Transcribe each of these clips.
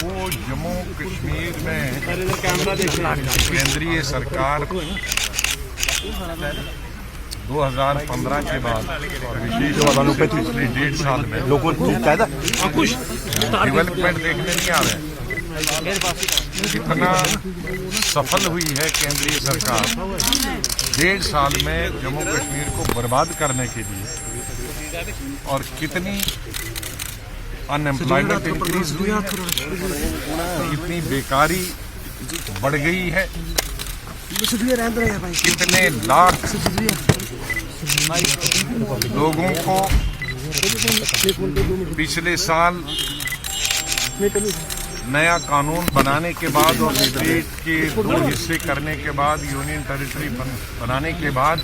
वो जम्मू कश्मीर में केंद्रीय सरकार 2015 के बाद और विशेष पिछले 1.5 साल में डेवलपमेंट देखने नहीं आ रहे हैं। कितना सफल हुई है केंद्रीय सरकार 1.5 साल में जम्मू कश्मीर को बर्बाद करने के लिए, और कितनी अनएम्प्लॉयमेंट इंक्रीज हुई है, कितनी बेकारी बढ़ गई है, कितने लाख लोगों को पिछले साल नया कानून बनाने के बाद और स्टेट के 2 हिस्से करने के बाद, यूनियन टेरिटरी बनाने के बाद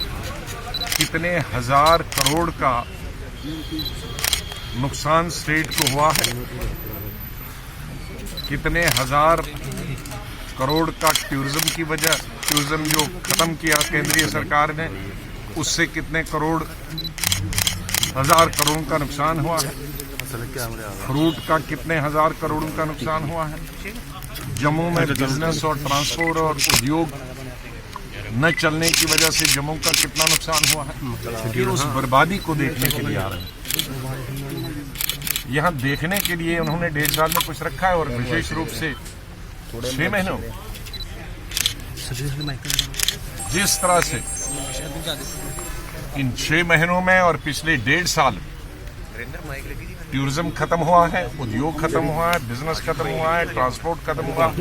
कितने हजार करोड़ का नुकसान स्टेट को हुआ है, कितने हजार करोड़ का टूरिज्म की वजह, टूरिज्म जो खत्म किया केंद्रीय सरकार ने, उससे कितने करोड़, हजार करोड़ का नुकसान हुआ है। फ्रूट का कितने हजार करोड़ों का नुकसान हुआ है। जम्मू में बिजनेस और ट्रांसपोर्ट और उद्योग न चलने की वजह से जम्मू का कितना नुकसान हुआ है। फिर उस बर्बादी को देखने के लिए आ रहे हैं। यहाँ देखने के लिए उन्होंने 1.5 साल में कुछ रखा है, और विशेष रूप से 6 महीनों जिस तरह से इन 6 महीनों में और पिछले 1.5 साल टूरिज्म खत्म हुआ है, उद्योग खत्म हुआ है, बिजनेस खत्म हुआ है, ट्रांसपोर्ट खत्म हुआ है,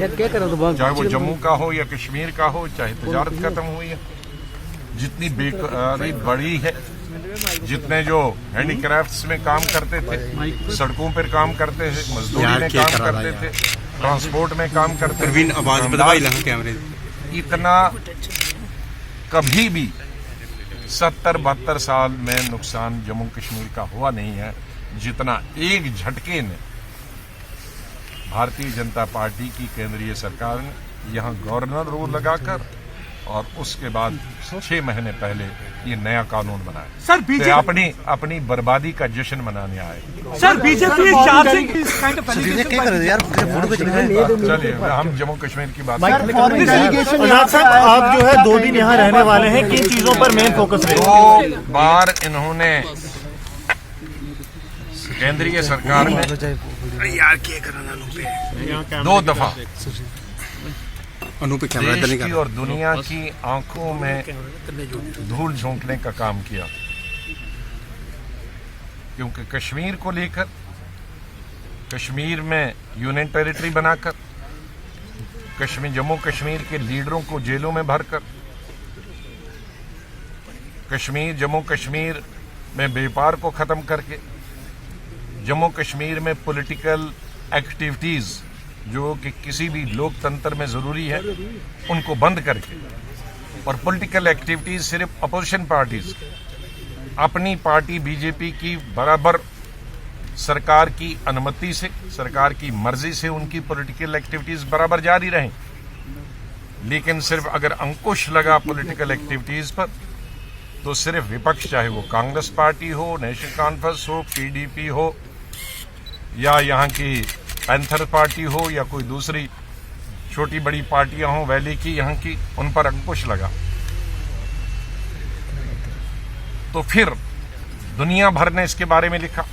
चाहे वो जम्मू का हो या कश्मीर का हो, चाहे तजारत खत्म हुई है, जितनी बेकारी बढ़ी है, जितने जो हैंडीक्राफ्ट्स में काम करते थे, सड़कों पर काम करते थे, मजदूरी में काम करते थे, ट्रांसपोर्ट में काम करते थे, इतना कभी भी 70-72 साल में नुकसान जम्मू कश्मीर का हुआ नहीं है, जितना एक झटके में भारतीय जनता पार्टी की केंद्रीय सरकार ने यहाँ गवर्नर रूल लगाकर और उसके बाद 6 महीने पहले ये नया कानून बनाया। सर बीजेपी अपनी बर्बादी का जश्न मनाने आए। सर बीजेपी चलिए हम जम्मू कश्मीर की बात साहब, आप जो है 2 दिन यहाँ रहने वाले हैं, किन चीजों पर मेन फोकस रहेगा? 2 बार इन्होंने केंद्रीय सरकार ने 2 दफा देश की और दुनिया की आंखों में धूल झोंकने का काम किया, क्योंकि कश्मीर को लेकर, कश्मीर में यूनियन टेरिटरी बनाकर, जम्मू कश्मीर के लीडरों को जेलों में भरकर, जम्मू कश्मीर में व्यापार को खत्म करके, जम्मू कश्मीर में पॉलिटिकल एक्टिविटीज जो कि किसी भी लोकतंत्र में जरूरी है उनको बंद करके, और पॉलिटिकल एक्टिविटीज सिर्फ अपोजिशन पार्टीज, अपनी पार्टी बीजेपी की बराबर सरकार की अनुमति से, सरकार की मर्जी से उनकी पॉलिटिकल एक्टिविटीज बराबर जारी रहें, लेकिन सिर्फ अगर अंकुश लगा पॉलिटिकल एक्टिविटीज पर तो सिर्फ विपक्ष, चाहे वो कांग्रेस पार्टी हो, नेशनल कॉन्फ्रेंस हो, पीडीपी हो, या यहाँ की पैंथर पार्टी हो, या कोई दूसरी छोटी बड़ी पार्टियां हो वैली की, यहाँ की, उन पर अंकुश लगा तो फिर दुनिया भर ने इसके बारे में लिखा।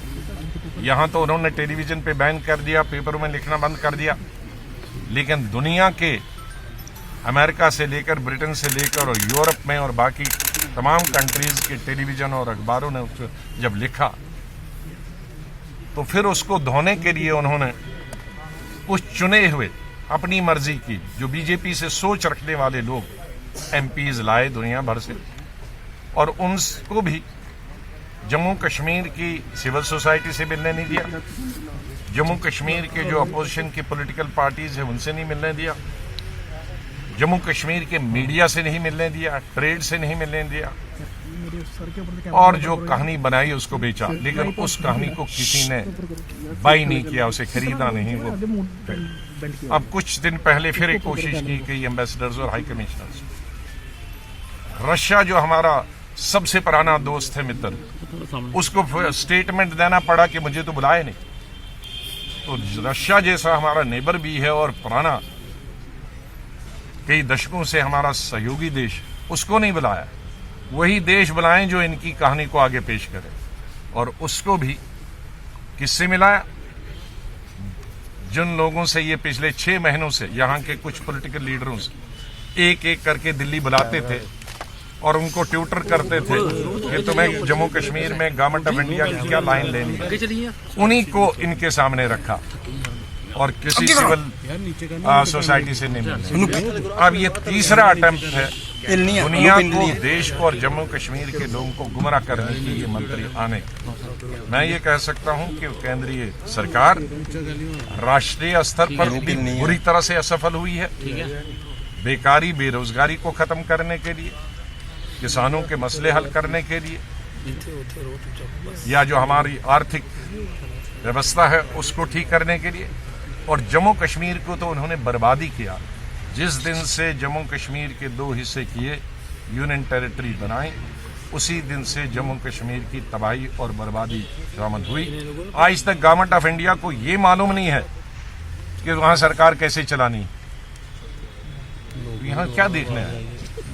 यहाँ तो उन्होंने टेलीविजन पे बैन कर दिया, पेपरों में लिखना बंद कर दिया, लेकिन दुनिया के अमेरिका से लेकर, ब्रिटेन से लेकर और यूरोप में और बाकी तमाम कंट्रीज के टेलीविजन और अखबारों ने जब लिखा तो फिर उसको धोने के लिए उन्होंने कुछ चुने हुए अपनी मर्जी की, जो बीजेपी से सोच रखने वाले लोग एमपीज लाए दुनिया भर से, और उनको भी जम्मू कश्मीर की सिविल सोसाइटी से मिलने नहीं दिया, जम्मू कश्मीर के जो अपोजिशन की पॉलिटिकल पार्टीज है उनसे नहीं मिलने दिया, जम्मू कश्मीर के मीडिया से नहीं मिलने दिया, ट्रेड से नहीं मिलने दिया, और जो कहानी बनाई उसको बेचा, लेकिन उस कहानी को किसी ने बाई नहीं किया, उसे खरीदा नहीं। वो अब कुछ दिन पहले फिर एक कोशिश की कई एम्बेसडर्स और हाई कमिश्नर्स, रशिया जो हमारा सबसे पुराना दोस्त है, मित्र, उसको स्टेटमेंट देना पड़ा कि मुझे तो बुलाए नहीं, तो रशिया जैसा हमारा नेबर भी है और पुराना कई दशकों से हमारा सहयोगी देश, उसको नहीं बुलाया। वही देश बुलाएं जो इनकी कहानी को आगे पेश करे, और उसको भी किससे मिलाया? जिन लोगों से ये पिछले 6 महीनों से यहाँ के कुछ पॉलिटिकल लीडरों से एक एक करके दिल्ली बुलाते थे और उनको ट्यूटर करते थे कि तुम्हें जम्मू कश्मीर में गवर्नमेंट ऑफ इंडिया की क्या लाइन लेनी है, उन्हीं को इनके सामने रखा और किसी सिविल सोसाइटी से नहीं मिले। अब ये तीसरा अटेम्प्ट है दुनिया को, देश को और जम्मू कश्मीर के लोगों को गुमराह करने के लिए मंत्री आने। मैं ये कह सकता हूं कि केंद्रीय सरकार राष्ट्रीय स्तर पर भी बुरी तरह से असफल हुई है। बेकारी, बेरोजगारी को खत्म करने के लिए, किसानों के मसले हल करने के लिए, या जो हमारी आर्थिक व्यवस्था है उसको ठीक करने के लिए, और जम्मू कश्मीर को तो उन्होंने बर्बादी किया। जिस दिन से जम्मू कश्मीर के 2 हिस्से किए, यूनियन टेरिटरी बनाई, उसी दिन से जम्मू कश्मीर की तबाही और बर्बादी शामिल हुई। आज तक गवर्नमेंट ऑफ इंडिया को ये मालूम नहीं है कि वहां सरकार कैसे चलानी। यहाँ क्या देखने है?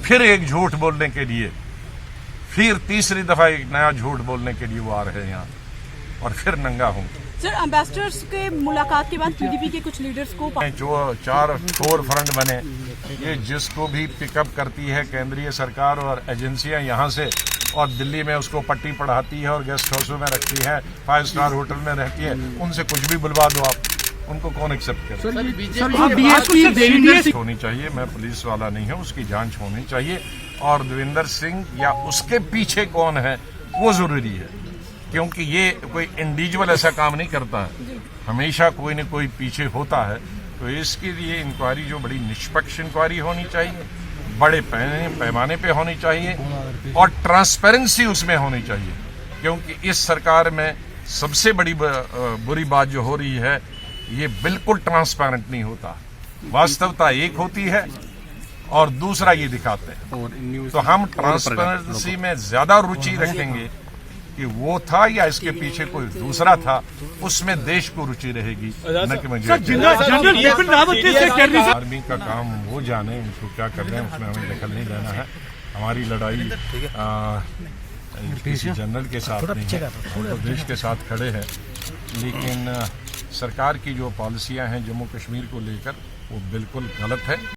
फिर एक झूठ बोलने के लिए, फिर तीसरी दफा एक नया झूठ बोलने के लिए वो आ रहे हैं यहाँ, और फिर नंगा हूँ। सर, एम्बेसडर्स के मुलाकात के बाद पीडीपी के कुछ लीडर्स को जो 4 फोर फ्रंट बने, ये जिसको भी पिकअप करती है केंद्रीय सरकार और एजेंसियां यहाँ से, और दिल्ली में उसको पट्टी पढ़ाती है और गेस्ट हाउसों में रखती है, 5 स्टार होटल में रहती है, उनसे कुछ भी बुलवा दो आप, उनको कौन एक्सेप्ट करे? होनी चाहिए। मैं पुलिस वाला नहीं हूँ, उसकी जांच होनी चाहिए, और देवेंद्र सिंह या उसके पीछे कौन है वो जरूरी है, क्योंकि ये कोई इंडिविजुअल ऐसा काम नहीं करता है, हमेशा कोई न कोई पीछे होता है। तो इसके लिए इंक्वायरी जो बड़ी निष्पक्ष इंक्वायरी होनी चाहिए, बड़े पैमाने पे होनी चाहिए, और ट्रांसपेरेंसी उसमें होनी चाहिए, क्योंकि इस सरकार में सबसे बड़ी बुरी बात जो हो रही है, ये बिल्कुल ट्रांसपेरेंट नहीं होता। वास्तवता एक होती है और दूसरा ये दिखाते हैं। तो हम ट्रांसपेरेंसी में ज्यादा रुचि रखेंगे कि वो था या इसके पीछे कोई दूसरा था, उसमें देश को रुचि रहेगी, न कि मुझे। आर्मी का काम वो जाने, उनको क्या कर रहे हैं उसमें हमें दखल नहीं देना है। हमारी लड़ाई किसी जनरल के साथ नहीं है, हम तो देश के साथ खड़े हैं। लेकिन सरकार की जो पॉलिसियां हैं जम्मू कश्मीर को लेकर वो बिल्कुल गलत है।